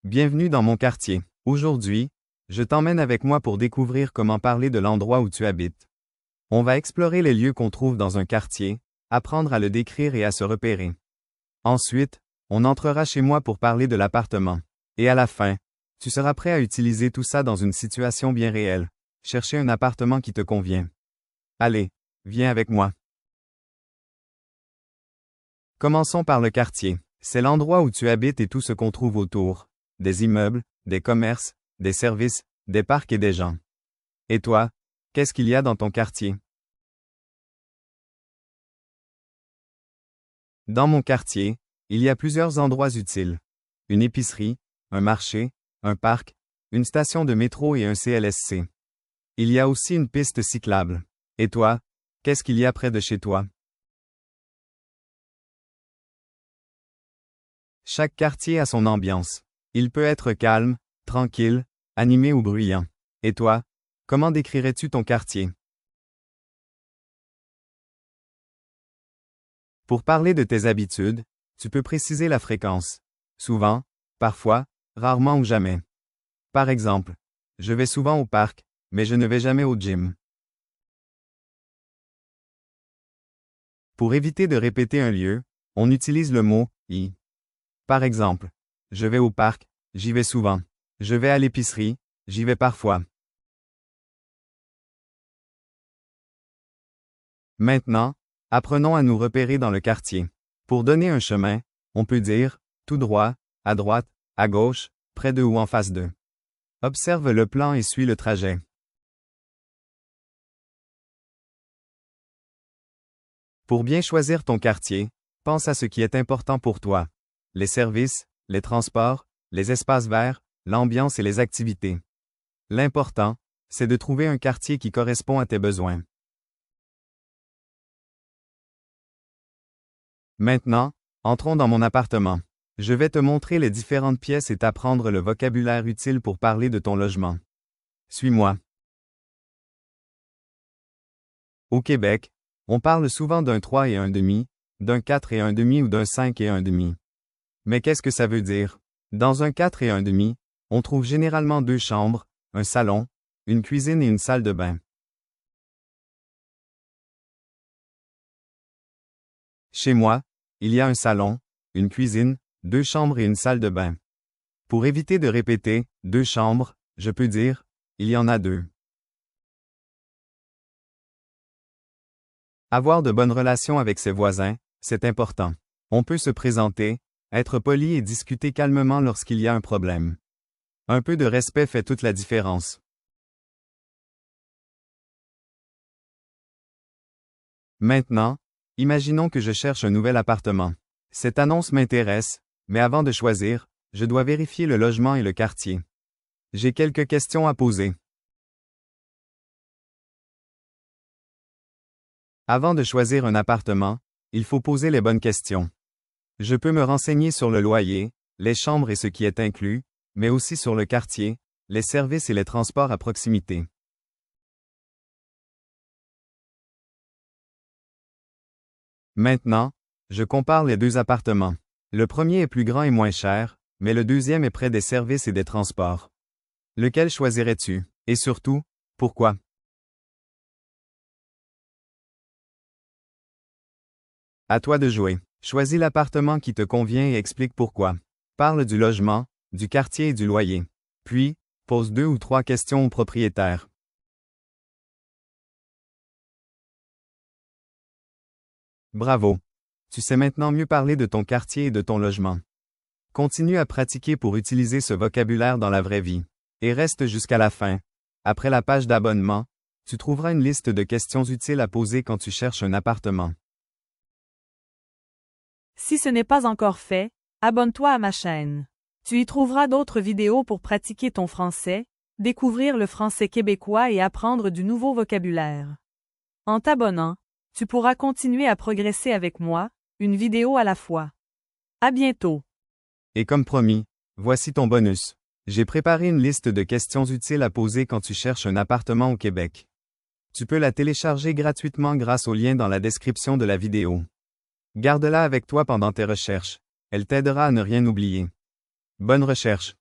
Bienvenue dans mon quartier. Aujourd'hui, je t'emmène avec moi pour découvrir comment parler de l'endroit où tu habites. On va explorer les lieux qu'on trouve dans un quartier, apprendre à le décrire et à se repérer. Ensuite, on entrera chez moi pour parler de l'appartement. Et à la fin, tu seras prêt à utiliser tout ça dans une situation bien réelle. Chercher un appartement qui te convient. Allez, viens avec moi. Commençons par le quartier. C'est l'endroit où tu habites et tout ce qu'on trouve autour. Des immeubles, des commerces, des services, des parcs et des gens. Et toi, qu'est-ce qu'il y a dans ton quartier? Dans mon quartier, il y a plusieurs endroits utiles. Une épicerie, un marché, un parc, une station de métro et un CLSC. Il y a aussi une piste cyclable. Et toi, qu'est-ce qu'il y a près de chez toi? Chaque quartier a son ambiance. Il peut être calme, tranquille, animé ou bruyant. Et toi, comment décrirais-tu ton quartier? Pour parler de tes habitudes, tu peux préciser la fréquence. Souvent, parfois, rarement ou jamais. Par exemple, je vais souvent au parc, mais je ne vais jamais au gym. Pour éviter de répéter un lieu, on utilise le mot « y ». Par exemple, je vais au parc, j'y vais souvent. Je vais à l'épicerie, j'y vais parfois. Maintenant, apprenons à nous repérer dans le quartier. Pour donner un chemin, on peut dire « tout droit »,« à droite »,« à gauche »,« près de ou en face de ». Observe le plan et suis le trajet. Pour bien choisir ton quartier, pense à ce qui est important pour toi. Les services, les transports, les espaces verts, l'ambiance et les activités. L'important, c'est de trouver un quartier qui correspond à tes besoins. Maintenant, entrons dans mon appartement. Je vais te montrer les différentes pièces et t'apprendre le vocabulaire utile pour parler de ton logement. Suis-moi. Au Québec, on parle souvent d'un 3 et un demi, d'un 4 et un demi ou d'un 5 et un demi. Mais qu'est-ce que ça veut dire? Dans un 4 et un demi, on trouve généralement 2 chambres, un salon, une cuisine et une salle de bain. Chez moi, il y a un salon, une cuisine, 2 chambres et une salle de bain. Pour éviter de répéter « 2 chambres », je peux dire « il y en a 2 ». Avoir de bonnes relations avec ses voisins, c'est important. On peut se présenter, être poli et discuter calmement lorsqu'il y a un problème. Un peu de respect fait toute la différence. Maintenant, imaginons que je cherche un nouvel appartement. Cette annonce m'intéresse, mais avant de choisir, je dois vérifier le logement et le quartier. J'ai quelques questions à poser. Avant de choisir un appartement, il faut poser les bonnes questions. Je peux me renseigner sur le loyer, les chambres et ce qui est inclus, mais aussi sur le quartier, les services et les transports à proximité. Maintenant, je compare les 2 appartements. Le premier est plus grand et moins cher, mais le deuxième est près des services et des transports. Lequel choisirais-tu? Et surtout, pourquoi? À toi de jouer. Choisis l'appartement qui te convient et explique pourquoi. Parle du logement, du quartier et du loyer. Puis, pose 2 ou 3 questions au propriétaire. Bravo! Tu sais maintenant mieux parler de ton quartier et de ton logement. Continue à pratiquer pour utiliser ce vocabulaire dans la vraie vie. Et reste jusqu'à la fin. Après la page d'abonnement, tu trouveras une liste de questions utiles à poser quand tu cherches un appartement. Si ce n'est pas encore fait, abonne-toi à ma chaîne. Tu y trouveras d'autres vidéos pour pratiquer ton français, découvrir le français québécois et apprendre du nouveau vocabulaire. En t'abonnant, tu pourras continuer à progresser avec moi, une vidéo à la fois. À bientôt. Et comme promis, voici ton bonus. J'ai préparé une liste de questions utiles à poser quand tu cherches un appartement au Québec. Tu peux la télécharger gratuitement grâce au lien dans la description de la vidéo. Garde-la avec toi pendant tes recherches. Elle t'aidera à ne rien oublier. Bonne recherche.